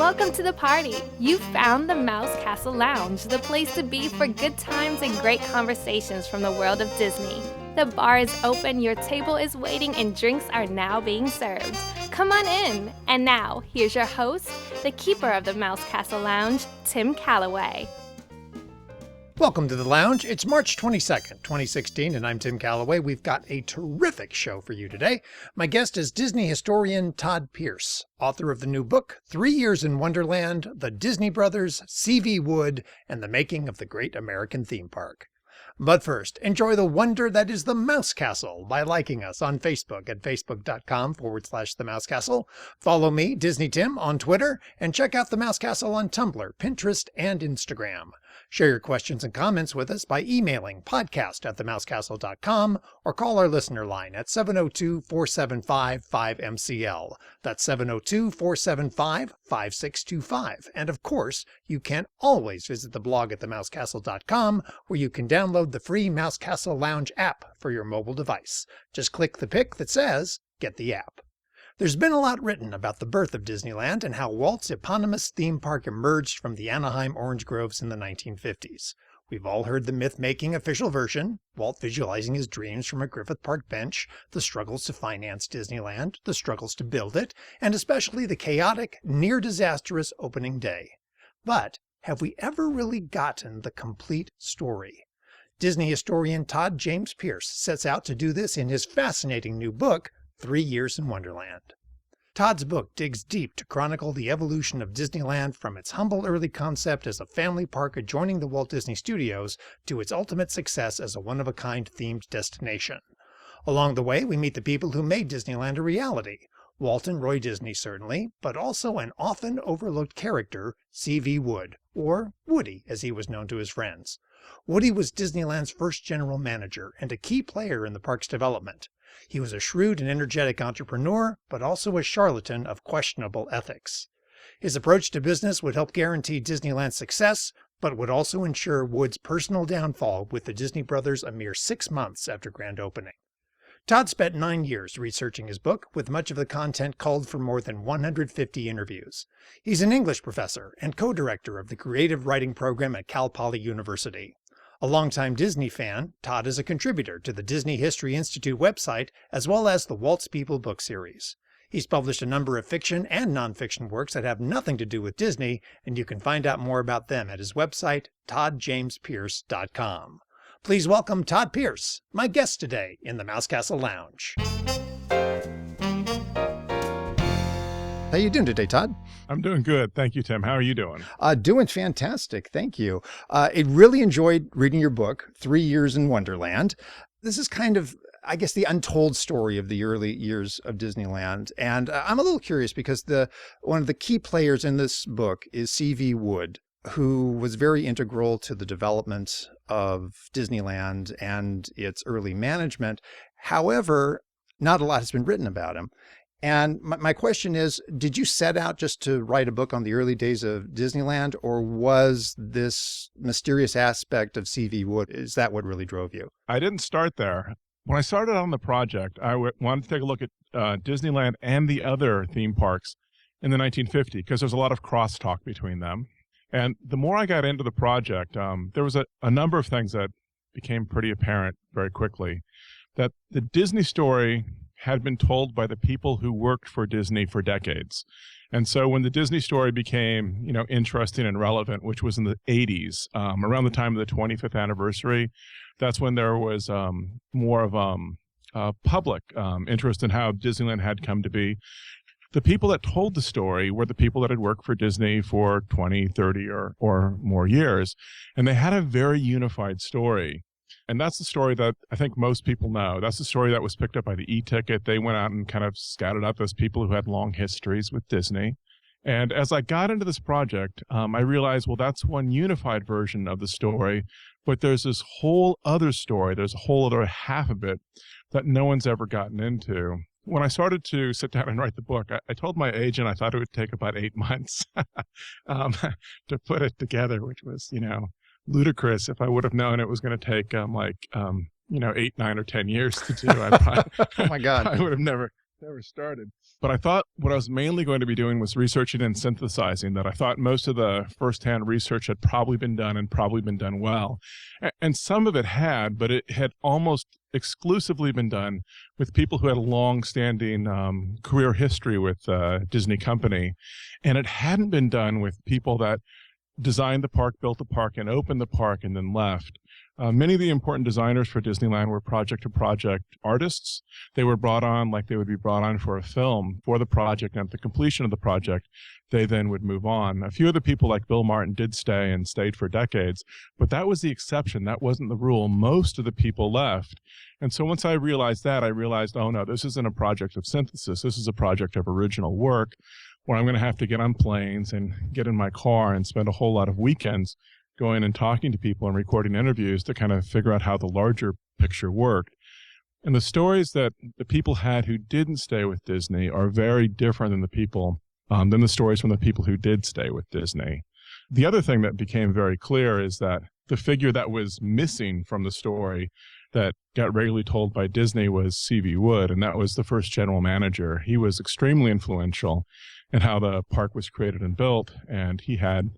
Welcome to the party. You found the Mouse Castle Lounge, the place to be for good times and great conversations from the world of Disney. The bar is open, your table is waiting, and drinks are now being served. Come on in. And now, here's your host, the keeper of the Mouse Castle Lounge, Tim Calloway. Welcome to the lounge. It's March 22nd, 2016, and I'm Tim Calloway. We've got a terrific show for you today. My guest is Disney historian Todd Pierce, author of the new book, 3 Years in Wonderland, The Disney Brothers, C.V. Wood, and the Making of the Great American Theme Park. But first, enjoy the wonder that is the Mouse Castle by liking us on Facebook at facebook.com/the Mouse Castle. Follow me, Disney Tim, on Twitter, and check out the Mouse Castle on Tumblr, Pinterest, and Instagram. Share your questions and comments with us by emailing podcast@themousecastle.com or call our listener line at 702-475-5MCL. That's 702-475-5625. And of course, you can always visit the blog at themousecastle.com, where you can download the free Mouse Castle Lounge app for your mobile device. Just click the pic that says, "Get the app." There's been a lot written about the birth of Disneyland and how Walt's eponymous theme park emerged from the Anaheim orange groves in the 1950s. We've all heard the myth-making official version, Walt visualizing his dreams from a Griffith Park bench, the struggles to finance Disneyland, the struggles to build it, and especially the chaotic, near-disastrous opening day. But have we ever really gotten the complete story? Disney historian Todd James Pierce sets out to do this in his fascinating new book, 3 Years in Wonderland. Todd's book digs deep to chronicle the evolution of Disneyland from its humble early concept as a family park adjoining the Walt Disney Studios to its ultimate success as a one-of-a-kind themed destination. Along the way, we meet the people who made Disneyland a reality. Walt and Roy Disney, certainly, but also an often overlooked character, C.V. Wood, or Woody, as he was known to his friends. Woody was Disneyland's first general manager and a key player in the park's development. He was a shrewd and energetic entrepreneur, but also a charlatan of questionable ethics. His approach to business would help guarantee Disneyland's success, but would also ensure Wood's personal downfall with the Disney Brothers a mere 6 months after grand opening. Todd spent 9 years researching his book, with much of the content culled from more than 150 interviews. He's an English professor and co-director of the creative writing program at Cal Poly University. A longtime Disney fan, Todd is a contributor to the Disney History Institute website, as well as the Walt's People book series. He's published a number of fiction and nonfiction works that have nothing to do with Disney, and you can find out more about them at his website, toddjamespierce.com. Please welcome Todd Pierce, my guest today in the Mouse Castle Lounge. How you doing today, Todd? I'm doing good. Thank you, Tim. How are you doing? Doing fantastic. Thank you. I really enjoyed reading your book, 3 Years in Wonderland. This is kind of, I guess, the untold story of the early years of Disneyland. And I'm a little curious because one of the key players in this book is C.V. Wood, who was very integral to the development of Disneyland and its early management. However, not a lot has been written about him. And my question is, did you set out just to write a book on the early days of Disneyland, or was this mysterious aspect of C.V. Wood, is that what really drove you? I didn't start there. When I started on the project, I wanted to take a look at Disneyland and the other theme parks in the 1950s, because there's a lot of crosstalk between them. And the more I got into the project, there was a number of things that became pretty apparent very quickly. That the Disney story had been told by the people who worked for Disney for decades. And so when the Disney story became, interesting and relevant, which was in the 80s, around the time of the 25th anniversary, that's when there was more of public interest in how Disneyland had come to be. The people that told the story were the people that had worked for Disney for 20, 30 or more years, and they had a very unified story. And that's the story that I think most people know. That's the story that was picked up by the e-ticket. They went out and kind of scouted up those people who had long histories with Disney. And as I got into this project, I realized, well, that's one unified version of the story, but there's this whole other story. There's a whole other half of it that no one's ever gotten into. When I started to sit down and write the book, I told my agent I thought it would take about 8 months to put it together, which was, ludicrous. If I would have known it was going to take 8, 9, or 10 years to do. Oh my God. I would have never started. But I thought what I was mainly going to be doing was researching and synthesizing, that I thought most of the firsthand research had probably been done and probably been done well. And some of it had, but it had almost exclusively been done with people who had a long-standing career history with Disney Company. And it hadn't been done with people that designed the park, built the park, and opened the park and then left. Many of the important designers for Disneyland were project-to-project artists. They were brought on like they would be brought on for a film for the project, and at the completion of the project, they then would move on. A few of the people like Bill Martin did stay and stayed for decades, but that was the exception. That wasn't the rule. Most of the people left. And so once I realized that, I realized, oh no, this isn't a project of synthesis. This is a project of original work where I'm going to have to get on planes and get in my car and spend a whole lot of weekends going and talking to people and recording interviews to kind of figure out how the larger picture worked. And the stories that the people had who didn't stay with Disney are very different than the stories from the people who did stay with Disney. The other thing that became very clear is that the figure that was missing from the story that got regularly told by Disney was C.V. Wood, and that was the first general manager. He was extremely influential in how the park was created and built, and he had,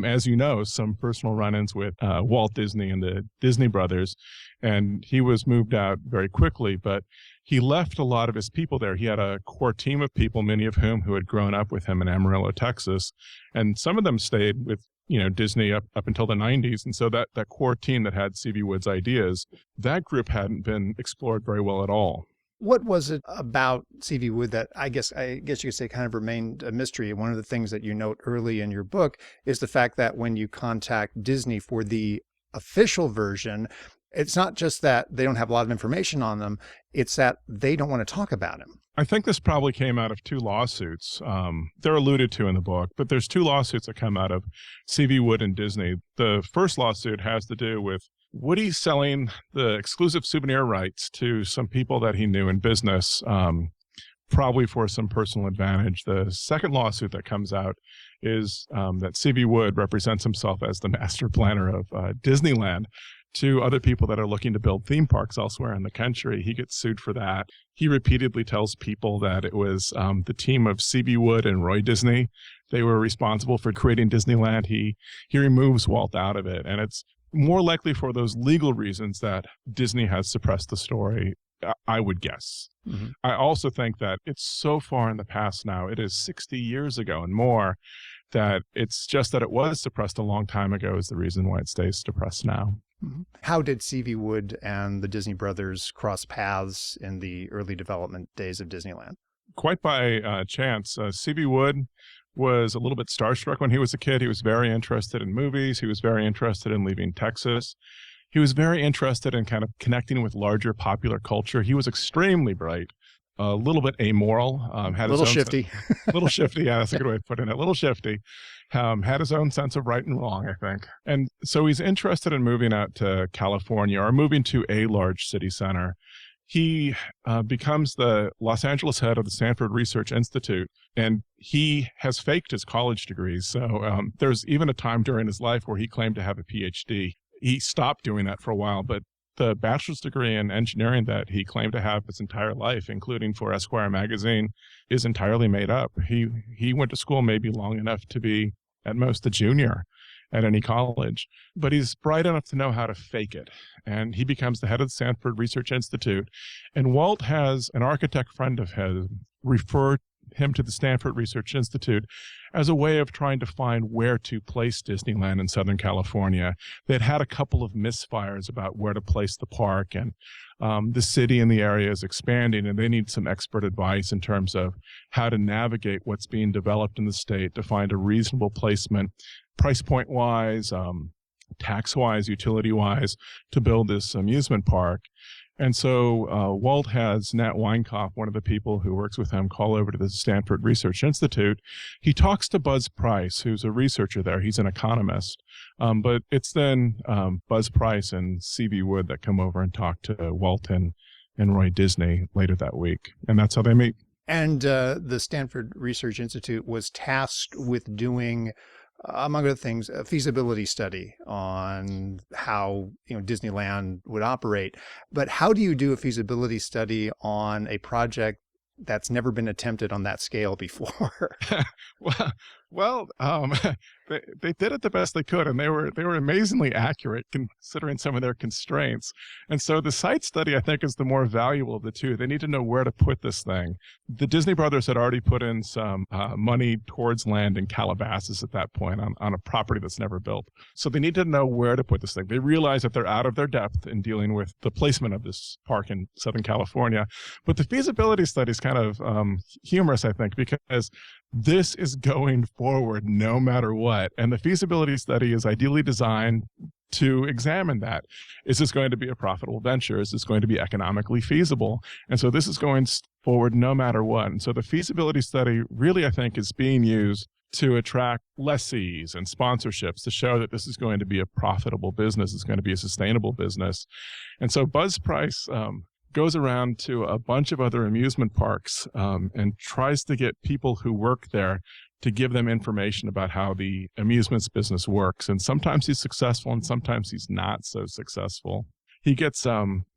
as you know, some personal run-ins with Walt Disney and the Disney brothers, and he was moved out very quickly, but he left a lot of his people there. He had a core team of people, many of whom who had grown up with him in Amarillo, Texas, and some of them stayed with Disney up until the 90s. And so that core team that had C.V. Wood's ideas, that group hadn't been explored very well at all. What was it about C.V. Wood that I guess you could say kind of remained a mystery? One of the things that you note early in your book is the fact that when you contact Disney for the official version, it's not just that they don't have a lot of information on them, it's that they don't want to talk about him. I think this probably came out of two lawsuits. They're alluded to in the book, but there's two lawsuits that come out of C.V. Wood and Disney. The first lawsuit has to do with Woody selling the exclusive souvenir rights to some people that he knew in business, probably for some personal advantage. The second lawsuit that comes out is that C.V. Wood represents himself as the master planner of Disneyland to other people that are looking to build theme parks elsewhere in the country. He gets sued for that. He repeatedly tells people that it was the team of C.V. Wood and Roy Disney. They were responsible for creating Disneyland. He removes Walt out of it. And it's more likely for those legal reasons that Disney has suppressed the story, I would guess. Mm-hmm. I also think that it's so far in the past now, it is 60 years ago and more, that it's just that it was suppressed a long time ago is the reason why it stays suppressed now. Mm-hmm. How did C.V. Wood and the Disney brothers cross paths in the early development days of Disneyland? Quite by chance. C.V. Wood was a little bit starstruck when he was a kid. He was very interested in movies. He was very interested in leaving Texas. He was very interested in kind of connecting with larger popular culture. He was extremely bright, a little bit amoral. Had a little shifty. A little shifty, yeah, that's a good way of putting it. A little shifty. Had his own sense of right and wrong, I think. And so he's interested in moving out to California or moving to a large city center. He becomes the Los Angeles head of the Stanford Research Institute, and he has faked his college degrees. So there's even a time during his life where he claimed to have a PhD. He stopped doing that for a while, but the bachelor's degree in engineering that he claimed to have his entire life, including for Esquire magazine, is entirely made up. He went to school maybe long enough to be at most a junior at any college, but he's bright enough to know how to fake it. And he becomes the head of the Stanford Research Institute. And Walt has an architect friend of his refer him to the Stanford Research Institute as a way of trying to find where to place Disneyland in Southern California. They'd had a couple of misfires about where to place the park, and the city and the area is expanding, and they need some expert advice in terms of how to navigate what's being developed in the state to find a reasonable placement, price point wise, tax wise, utility wise, to build this amusement park. And so Walt has Nat Weinkauf, one of the people who works with him, call over to the Stanford Research Institute. He talks to Buzz Price, who's a researcher there. He's an economist. But it's then Buzz Price and C.V. Wood that come over and talk to Walt and Roy Disney later that week. And that's how they meet. And the Stanford Research Institute was tasked with doing, among other things, a feasibility study on how Disneyland would operate. But how do you do a feasibility study on a project that's never been attempted on that scale before. Well, they did it the best they could, and they were amazingly accurate considering some of their constraints. And so the site study, I think, is the more valuable of the two. They need to know where to put this thing. The Disney brothers had already put in some money towards land in Calabasas at that point on a property that's never built. So they need to know where to put this thing. They realize that they're out of their depth in dealing with the placement of this park in Southern California. But the feasibility study is kind of humorous, I think, because this is going forward no matter what. And the feasibility study is ideally designed to examine that. Is this going to be a profitable venture? Is this going to be economically feasible? And so this is going forward no matter what. And so the feasibility study really, I think, is being used to attract lessees and sponsorships to show that this is going to be a profitable business. It's going to be a sustainable business. And so Buzz Price goes around to a bunch of other amusement parks and tries to get people who work there to give them information about how the amusements business works. And sometimes he's successful and sometimes he's not so successful. He gets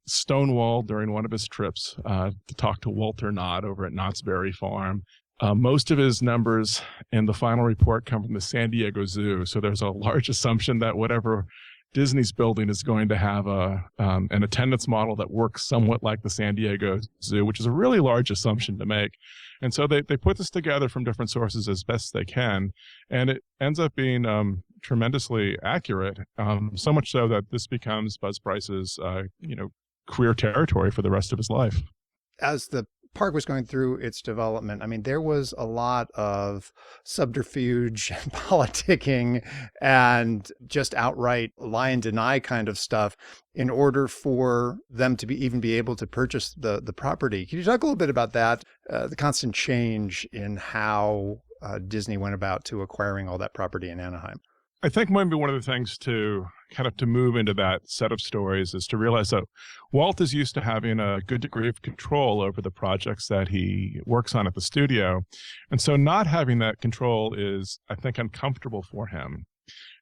stonewalled during one of his trips to talk to Walter Knott over at Knott's Berry Farm. Most of his numbers in the final report come from the San Diego Zoo. So there's a large assumption that whatever Disney's building is going to have an attendance model that works somewhat like the San Diego Zoo, which is a really large assumption to make. And so they put this together from different sources as best they can, and it ends up being tremendously accurate, so much so that this becomes Buzz Price's career territory for the rest of his life. As the park was going through its development, I mean, there was a lot of subterfuge and politicking and just outright lie and deny kind of stuff in order for them to even be able to purchase the property. Can you talk a little bit about that, the constant change in how Disney went about to acquiring all that property in Anaheim? I think maybe one of the things to move into that set of stories is to realize that Walt is used to having a good degree of control over the projects that he works on at the studio. And so not having that control is, I think, uncomfortable for him.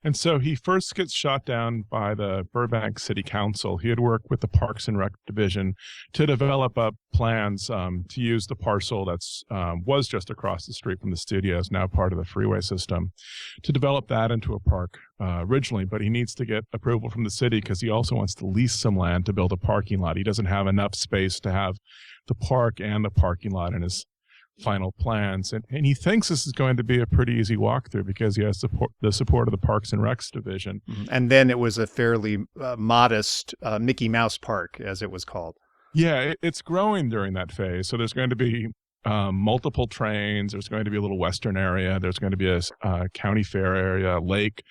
And so he first gets shot down by the Burbank City Council. He had worked with the Parks and Rec Division to develop up plans to use the parcel that's was just across the street from the studios, now part of the freeway system, to develop that into a park originally. But he needs to get approval from the city because he also wants to lease some land to build a parking lot. He doesn't have enough space to have the park and the parking lot in his final plans, and he thinks this is going to be a pretty easy walkthrough because he has the support of the Parks and Recs division. And then it was a fairly modest Mickey Mouse Park, as it was called. Yeah, it's growing during that phase. So there's going to be multiple trains. There's going to be a little western area. There's going to be a county fair area, a lake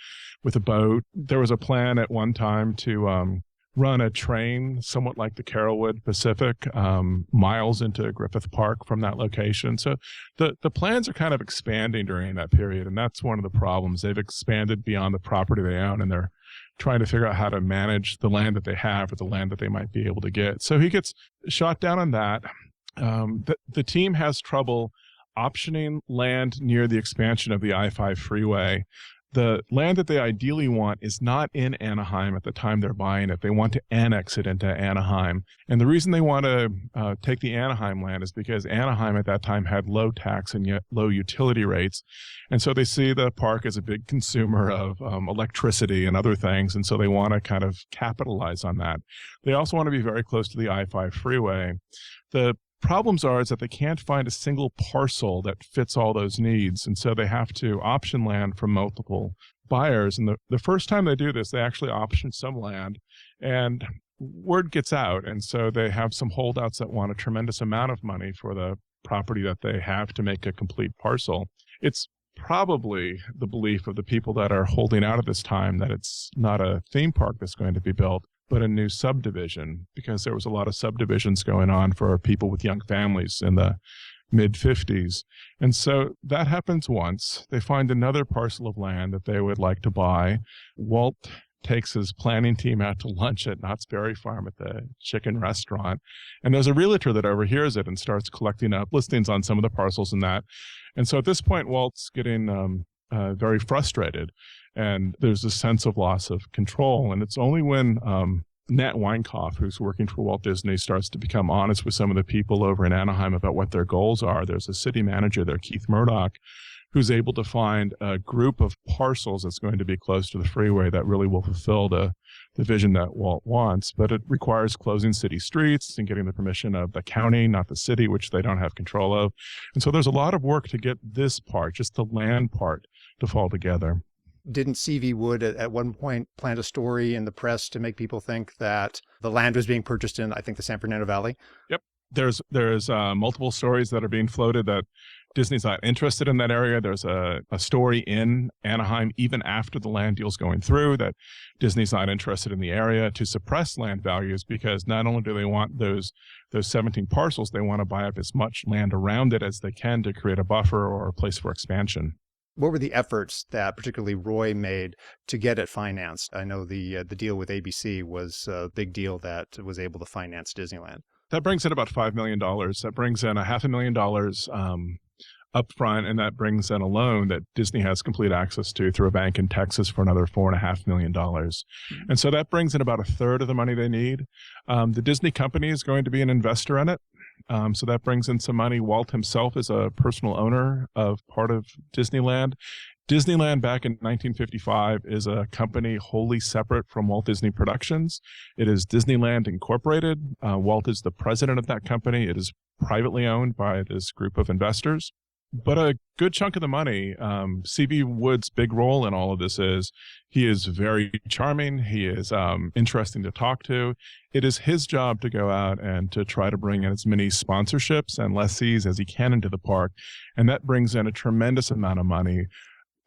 with a boat. There was a plan at one time to run a train somewhat like the Carrollwood Pacific, miles into Griffith Park from that location. So the plans are kind of expanding during that period, and that's one of the problems. They've expanded beyond the property they own, and they're trying to figure out how to manage the land that they have or the land that they might be able to get. So he gets shot down on that. The team has trouble optioning land near the expansion of the I-5 freeway. The land that they ideally want is not in Anaheim at the time they're buying it. They want to annex it into Anaheim. And the reason they want to take the Anaheim land is because Anaheim at that time had low tax and yet low utility rates. And so they see the park as a big consumer of electricity and other things. And so they want to kind of capitalize on that. They also want to be very close to the I-5 freeway. The problems is that they can't find a single parcel that fits all those needs. And so they have to option land from multiple buyers. And the first time they do this, they actually option some land and word gets out. And so they have some holdouts that want a tremendous amount of money for the property that they have to make a complete parcel. It's probably the belief of the people that are holding out at this time that it's not a theme park that's going to be built, but a new subdivision, because there was a lot of subdivisions going on for people with young families in the mid-50s. And so that happens once. They find another parcel of land that they would like to buy. Walt takes his planning team out to lunch at Knott's Berry Farm at the chicken restaurant. And there's a realtor that overhears it and starts collecting up listings on some of the parcels and that. And so at this point, Walt's getting very frustrated. And there's a sense of loss of control. And it's only when Nat Weinkauf, who's working for Walt Disney, starts to become honest with some of the people over in Anaheim about what their goals are. There's a city manager there, Keith Murdoch, who's able to find a group of parcels that's going to be close to the freeway that really will fulfill the vision that Walt wants. But it requires closing city streets and getting the permission of the county, not the city, which they don't have control of. And so there's a lot of work to get this part, just the land part, to fall together. Didn't C.V. Wood at one point plant a story in the press to make people think that the land was being purchased in, I think, the San Fernando Valley? Yep. There's multiple stories that are being floated that Disney's not interested in that area. There's a story in Anaheim, even after the land deal's going through, that Disney's not interested in the area to suppress land values, because not only do they want those 17 parcels, they want to buy up as much land around it as they can to create a buffer or a place for expansion. What were the efforts that particularly Roy made to get it financed? I know the deal with ABC was a big deal that was able to finance Disneyland. That brings in about $5 million. That brings in $500,000 up front, and that brings in a loan that Disney has complete access to through a bank in Texas for another $4.5 million. And so that brings in about a third of the money they need. The Disney company is going to be an investor in it. So that brings in some money. Walt himself is a personal owner of part of Disneyland. Disneyland back in 1955 is a company wholly separate from Walt Disney Productions. It is Disneyland Incorporated. Walt is the president of that company. It is privately owned by this group of investors. But a good chunk of the money, C.V. Wood's big role in all of this is he is very charming. He is interesting to talk to. It is his job to go out and to try to bring in as many sponsorships and lessees as he can into the park. And that brings in a tremendous amount of money.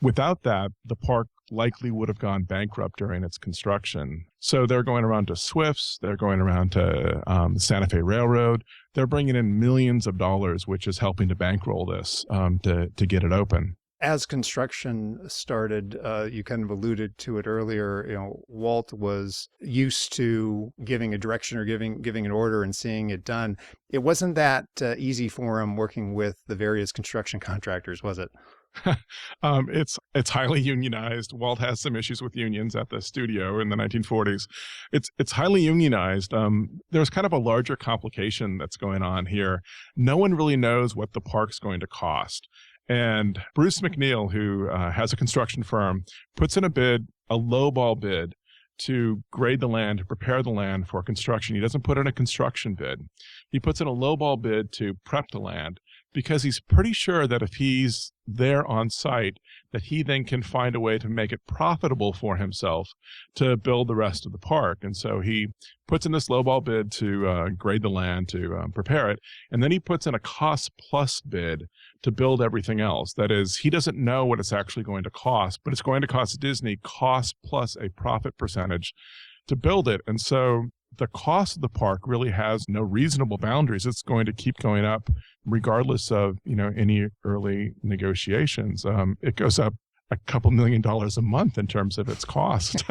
Without that, the park likely would have gone bankrupt during its construction. So they're going around to Swift's, they're going around to the Santa Fe Railroad. They're bringing in millions of dollars, which is helping to bankroll this to get it open. As construction started, you kind of alluded to it earlier, Walt was used to giving a direction or giving an order and seeing it done. It wasn't that easy for him working with the various construction contractors, was it? It's highly unionized. Walt has some issues with unions at the studio in the 1940s. It's highly unionized. There's kind of a larger complication that's going on here. No one really knows what the park's going to cost. And Bruce McNeil, who has a construction firm, puts in a lowball bid to grade the land, to prepare the land for construction. He doesn't put in a construction bid. He puts in a lowball bid to prep the land, because he's pretty sure that if he's there on site, that he then can find a way to make it profitable for himself to build the rest of the park. And so he puts in this lowball bid to grade the land, to prepare it, and then he puts in a cost-plus bid to build everything else. That is, he doesn't know what it's actually going to cost, but it's going to cost Disney cost plus a profit percentage to build it. And so the cost of the park really has no reasonable boundaries. It's going to keep going up regardless of, any early negotiations. It goes up a couple $1 million a month in terms of its cost,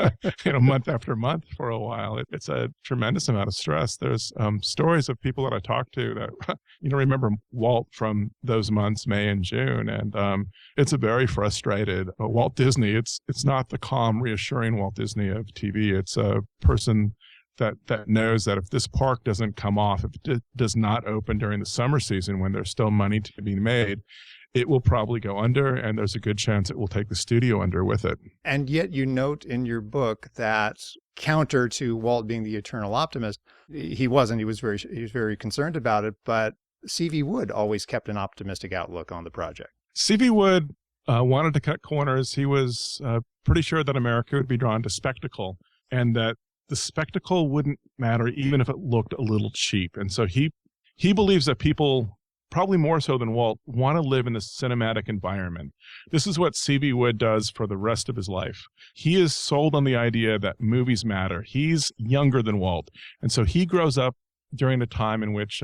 month after month for a while. It's a tremendous amount of stress. There's stories of people that I talked to that, remember Walt from those months, May and June. And it's a very frustrated Walt Disney. It's not the calm, reassuring Walt Disney of TV. It's a person that knows that if this park doesn't come off, if it does not open during the summer season when there's still money to be made, it will probably go under, and there's a good chance it will take the studio under with it. And yet you note in your book that counter to Walt being the eternal optimist, he wasn't. He was very concerned about it, but C.V. Wood always kept an optimistic outlook on the project. C.V. Wood wanted to cut corners. He was pretty sure that America would be drawn to spectacle, and that the spectacle wouldn't matter even if it looked a little cheap. And so he believes that people, probably more so than Walt, want to live in this cinematic environment. This is what C.V. Wood does for the rest of his life. He is sold on the idea that movies matter. He's younger than Walt. And so he grows up during a time in which,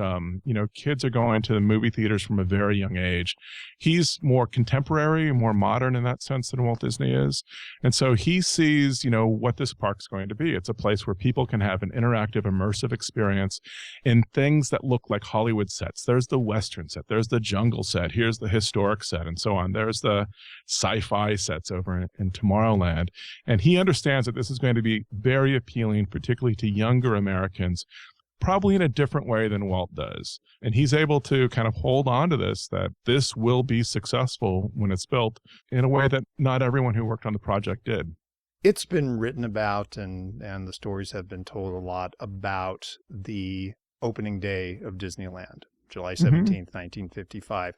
kids are going to the movie theaters from a very young age. He's more contemporary, more modern in that sense than Walt Disney is. And so he sees, what this park's going to be. It's a place where people can have an interactive, immersive experience in things that look like Hollywood sets. There's the Western set, there's the jungle set, here's the historic set, and so on. There's the sci-fi sets over in Tomorrowland. And he understands that this is going to be very appealing, particularly to younger Americans, probably in a different way than Walt does. And he's able to kind of hold on to this, that this will be successful when it's built in a way that not everyone who worked on the project did. It's been written about, and the stories have been told a lot about the opening day of Disneyland, July 17th, 1955.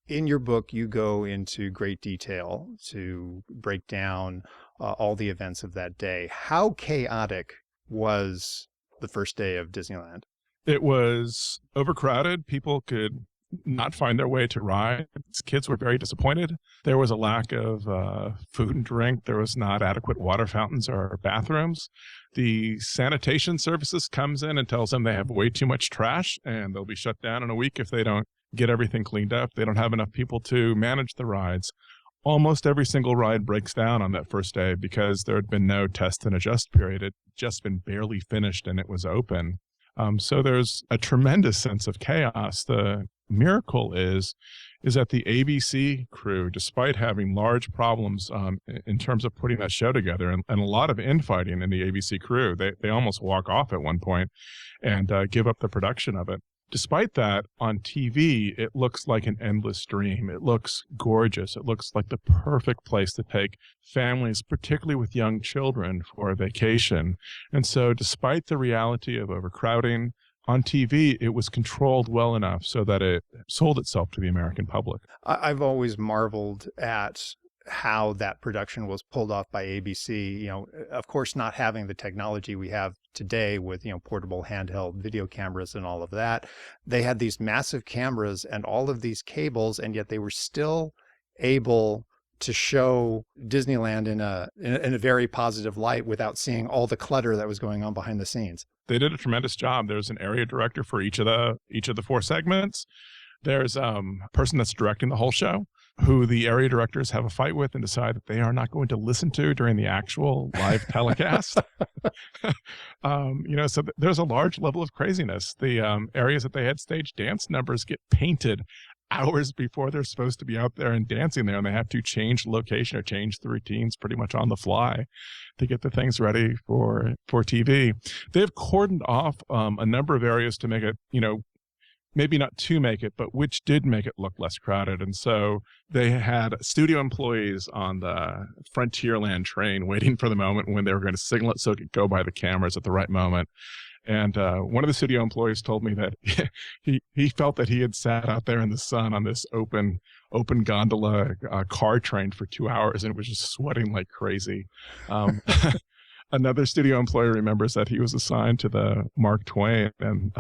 In your book, you go into great detail to break down all the events of that day. How chaotic was the first day of Disneyland? It was overcrowded. People could not find their way to rides. Kids were very disappointed. There was a lack of food and drink. There was not adequate water fountains or bathrooms. The sanitation services comes in and tells them they have way too much trash and they'll be shut down in a week if they don't get everything cleaned up. They don't have enough people to manage the rides. Almost every single ride breaks down on that first day because there had been no test and adjust period. It had just been barely finished and it was open. So there's a tremendous sense of chaos. The miracle is that the ABC crew, despite having large problems in terms of putting that show together and a lot of infighting in the ABC crew, they almost walk off at one point and give up the production of it. Despite that, on TV, it looks like an endless dream. It looks gorgeous. It looks like the perfect place to take families, particularly with young children, for a vacation. And so despite the reality of overcrowding, on TV, it was controlled well enough so that it sold itself to the American public. I've always marveled at how that production was pulled off by ABC. Of course, not having the technology we have today with, portable handheld video cameras and all of that. They had these massive cameras and all of these cables, and yet they were still able to show Disneyland in a very positive light without seeing all the clutter that was going on behind the scenes. They did a tremendous job. There's an area director for each of the four segments. There's a person that's directing the whole show, who the area directors have a fight with and decide that they are not going to listen to during the actual live telecast. So there's a large level of craziness. The areas that they had staged dance numbers get painted hours before they're supposed to be out there and dancing there, and they have to change the location or change the routines pretty much on the fly to get the things ready for TV. They've cordoned off a number of areas to make it, maybe not to make it, but which did make it look less crowded. And so they had studio employees on the Frontierland train waiting for the moment when they were going to signal it so it could go by the cameras at the right moment. And one of the studio employees told me that he felt that he had sat out there in the sun on this open gondola car train for 2 hours and was just sweating like crazy. Another studio employee remembers that he was assigned to the Mark Twain, and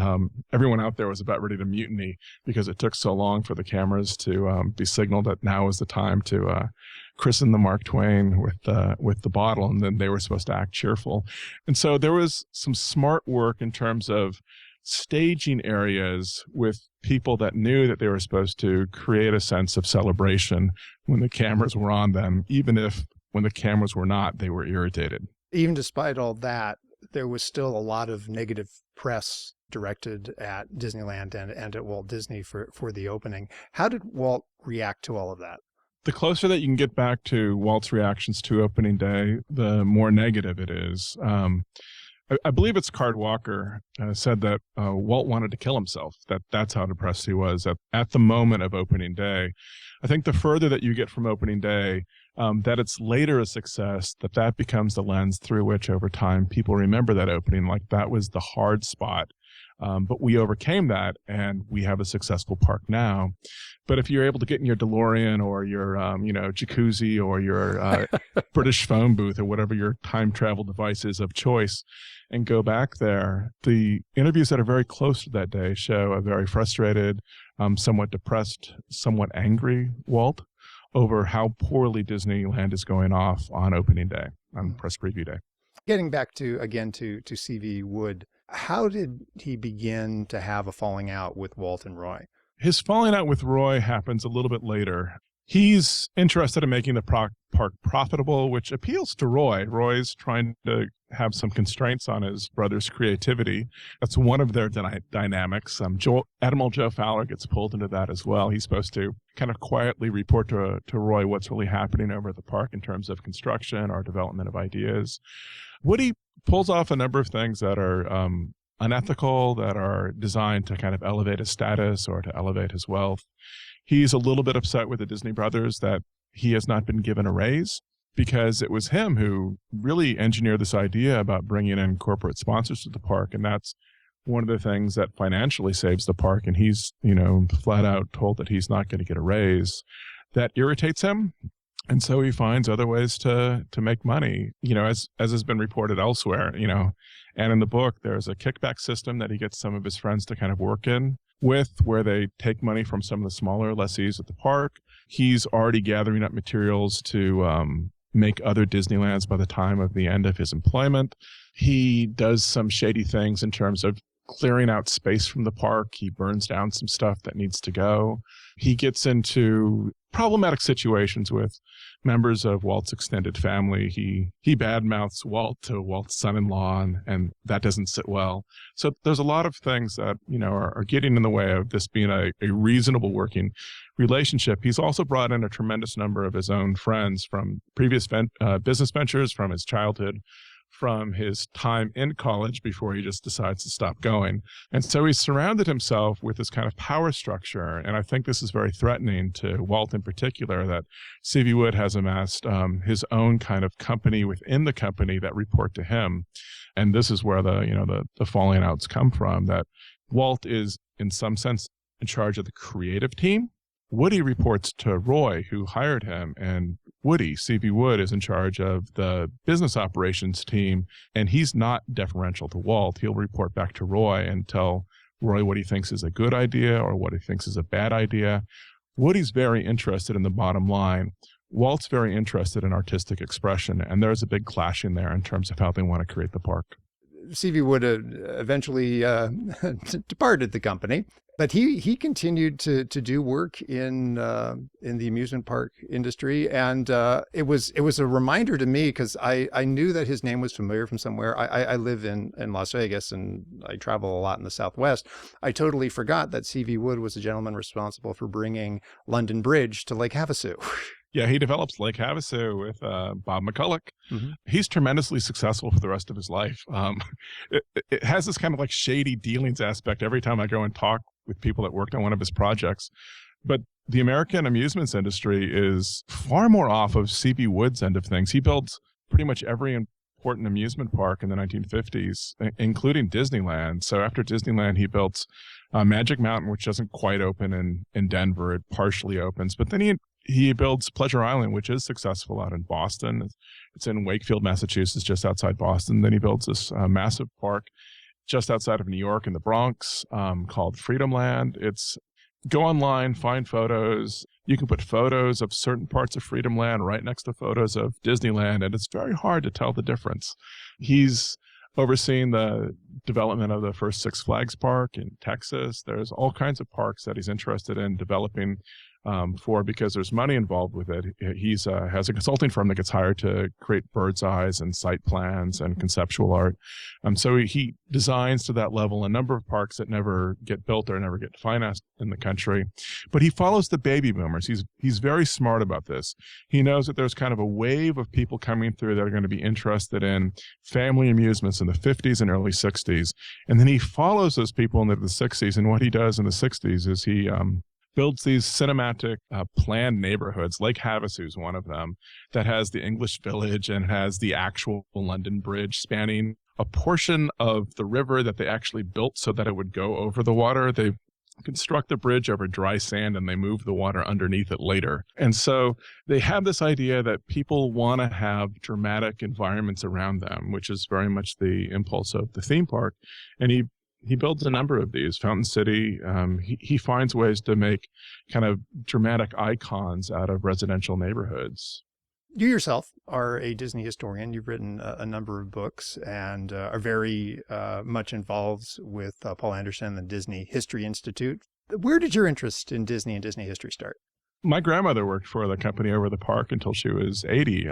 everyone out there was about ready to mutiny because it took so long for the cameras to be signaled that now was the time to christen the Mark Twain with the bottle, and then they were supposed to act cheerful. And so there was some smart work in terms of staging areas with people that knew that they were supposed to create a sense of celebration when the cameras were on them, even if when the cameras were not, they were irritated. Even despite all that, there was still a lot of negative press directed at Disneyland and at Walt Disney for the opening. How did Walt react to all of that? The closer that you can get back to Walt's reactions to opening day, the more negative it is. I believe it's Card Walker said that Walt wanted to kill himself, that's how depressed he was at the moment of opening day. I think the further that you get from opening day, that it's later a success, that becomes the lens through which over time people remember that opening, like that was the hard spot. But we overcame that and we have a successful park now. But if you're able to get in your DeLorean or your, jacuzzi or your British phone booth or whatever your time travel device is of choice and go back there, the interviews that are very close to that day show a very frustrated, somewhat depressed, somewhat angry Walt over how poorly Disneyland is going off on opening day, on press preview day. Getting back to C.V. Wood, How did he begin to have a falling out with Walt and Roy? His falling out with Roy happens a little bit later. He's interested in making the park profitable, which appeals to Roy. Roy's trying to have some constraints on his brother's creativity. That's one of their dynamics. Admiral Joe Fowler gets pulled into that as well. He's supposed to kind of quietly report to Roy what's really happening over at the park in terms of construction or development of ideas. Woody pulls off a number of things that are unethical, that are designed to kind of elevate his status or to elevate his wealth. He's a little bit upset with the Disney brothers that he has not been given a raise, because it was him who really engineered this idea about bringing in corporate sponsors to the park. And that's one of the things that financially saves the park. And he's, flat out told that he's not going to get a raise. That irritates him. And so he finds other ways to make money, as has been reported elsewhere, and in the book, there's a kickback system that he gets some of his friends to kind of work in with, where they take money from some of the smaller lessees at the park. He's already gathering up materials to make other Disneylands by the time of the end of his employment. He does some shady things in terms of clearing out space from the park. He burns down some stuff that needs to go. He gets into problematic situations with members of Walt's extended family. He badmouths Walt to Walt's son-in-law, and that doesn't sit well. So there's a lot of things that, are getting in the way of this being a reasonable working relationship. He's also brought in a tremendous number of his own friends from previous business ventures, from his childhood, from his time in college before he just decides to stop going. And so he's surrounded himself with this kind of power structure. And I think this is very threatening to Walt in particular, that C.V. Wood has amassed his own kind of company within the company that report to him. And this is where the falling outs come from, that Walt is in some sense in charge of the creative team. Woody reports to Roy, who hired him, and Woody, C.V. Wood, is in charge of the business operations team, and he's not deferential to Walt. He'll report back to Roy and tell Roy what he thinks is a good idea or what he thinks is a bad idea. Woody's very interested in the bottom line. Walt's very interested in artistic expression, and there's a big clash in there in terms of how they want to create the park. C.V. Wood eventually departed the company, but he continued to do work in the amusement park industry, and it was a reminder to me, because I knew that his name was familiar from somewhere. I live in Las Vegas, and I travel a lot in the Southwest. I totally forgot that C.V. Wood was the gentleman responsible for bringing London Bridge to Lake Havasu. Yeah, he develops Lake Havasu with Bob McCulloch. Mm-hmm. He's tremendously successful for the rest of his life. It has this kind of like shady dealings aspect every time I go and talk with people that worked on one of his projects. But the American amusements industry is far more off of C.V. Wood's end of things. He builds pretty much every important amusement park in the 1950s, including Disneyland. So after Disneyland, he built Magic Mountain, which doesn't quite open in Denver. It partially opens. But then he builds Pleasure Island, which is successful out in Boston. It's in Wakefield, Massachusetts, just outside Boston. Then he builds this massive park just outside of New York in the Bronx called Freedomland. Go online, find photos. You can put photos of certain parts of Freedomland right next to photos of Disneyland, and it's very hard to tell the difference. He's overseeing the development of the first Six Flags park in Texas. There's all kinds of parks that he's interested in developing because there's money involved with it. He's has a consulting firm that gets hired to create bird's eyes and site plans and conceptual art. So he designs to that level a number of parks that never get built or never get financed in the country. But he follows the baby boomers. He's very smart about this. He knows that there's kind of a wave of people coming through that are going to be interested in family amusements in the 50s and early 60s. And then he follows those people into the 60s. And what he does in the 60s is he builds these cinematic planned neighborhoods. Lake Havasu is one of them, that has the English Village and has the actual London Bridge spanning a portion of the river that they actually built so that it would go over the water. They construct the bridge over dry sand and they move the water underneath it later. And so they have this idea that people want to have dramatic environments around them, which is very much the impulse of the theme park. And he builds a number of these. Fountain City, he finds ways to make kind of dramatic icons out of residential neighborhoods. You yourself are a Disney historian. You've written a number of books and are very much involved with Paul Anderson and the Disney History Institute. Where did your interest in Disney and Disney history start? My grandmother worked for the company over the park until she was 80.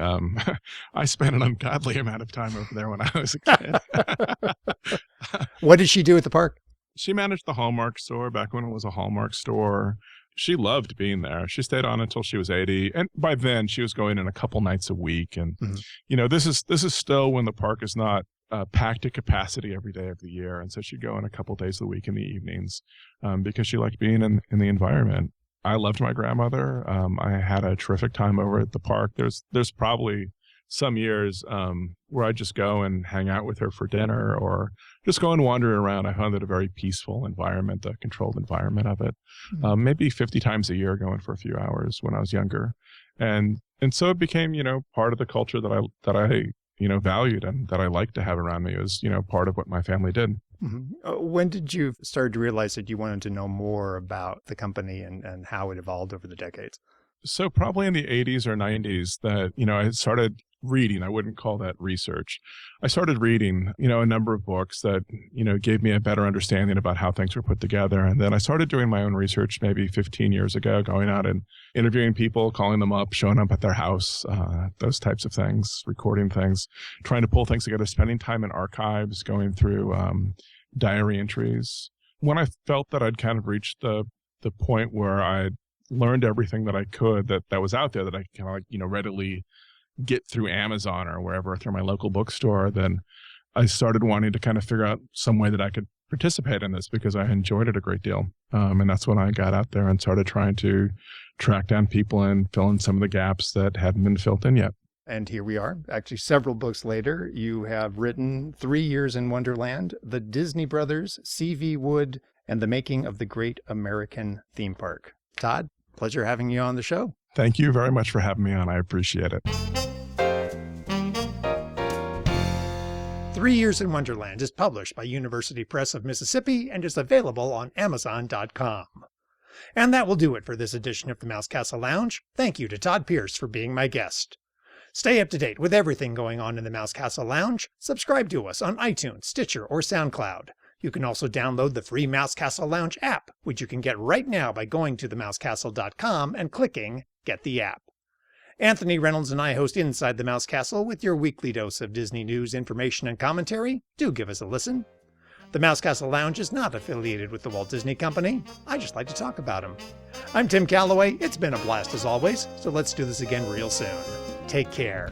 I spent an ungodly amount of time over there when I was a kid. What did she do at the park? She managed the Hallmark store back when it was a Hallmark store. She loved being there. She stayed on until she was 80. And by then she was going in a couple nights a week. And, this is still when the park is not packed to capacity every day of the year. And so she'd go in a couple days a week in the evenings because she liked being in the environment. I loved my grandmother. I had a terrific time over at the park. There's probably some years where I just go and hang out with her for dinner or just go and wander around. I found it a very peaceful environment, the controlled environment of it. Maybe 50 times a year going for a few hours when I was younger. And so it became, part of the culture that I valued and that I liked to have around me. It was, part of what my family did. When did you start to realize that you wanted to know more about the company and how it evolved over the decades? So probably in the 80s or 90s that, I started reading. I wouldn't call that research. I started reading, a number of books that, gave me a better understanding about how things were put together. And then I started doing my own research maybe 15 years ago, going out and interviewing people, calling them up, showing up at their house, those types of things, recording things, trying to pull things together, spending time in archives, going through diary entries. When I felt that I'd kind of reached the point where I'd learned everything that I could that was out there that I kind of readily get through Amazon or wherever through my local bookstore, then I started wanting to kind of figure out some way that I could participate in this because I enjoyed it a great deal. And that's when I got out there and started trying to track down people and fill in some of the gaps that hadn't been filled in yet. And here we are, actually several books later. You have written 3 Years in Wonderland, The Disney Brothers, C.V. Wood, and The Making of the Great American Theme Park. Todd, pleasure having you on the show. Thank you very much for having me on. I appreciate it. 3 Years in Wonderland is published by University Press of Mississippi and is available on Amazon.com. And that will do it for this edition of the Mouse Castle Lounge. Thank you to Todd Pierce for being my guest. Stay up to date with everything going on in the Mouse Castle Lounge. Subscribe to us on iTunes, Stitcher, or SoundCloud. You can also download the free Mouse Castle Lounge app, which you can get right now by going to themousecastle.com and clicking Get the App. Anthony Reynolds and I host Inside the Mouse Castle with your weekly dose of Disney news, information, and commentary. Do give us a listen. The Mouse Castle Lounge is not affiliated with the Walt Disney Company. I just like to talk about him. I'm Tim Calloway. It's been a blast as always, so let's do this again real soon. Take care.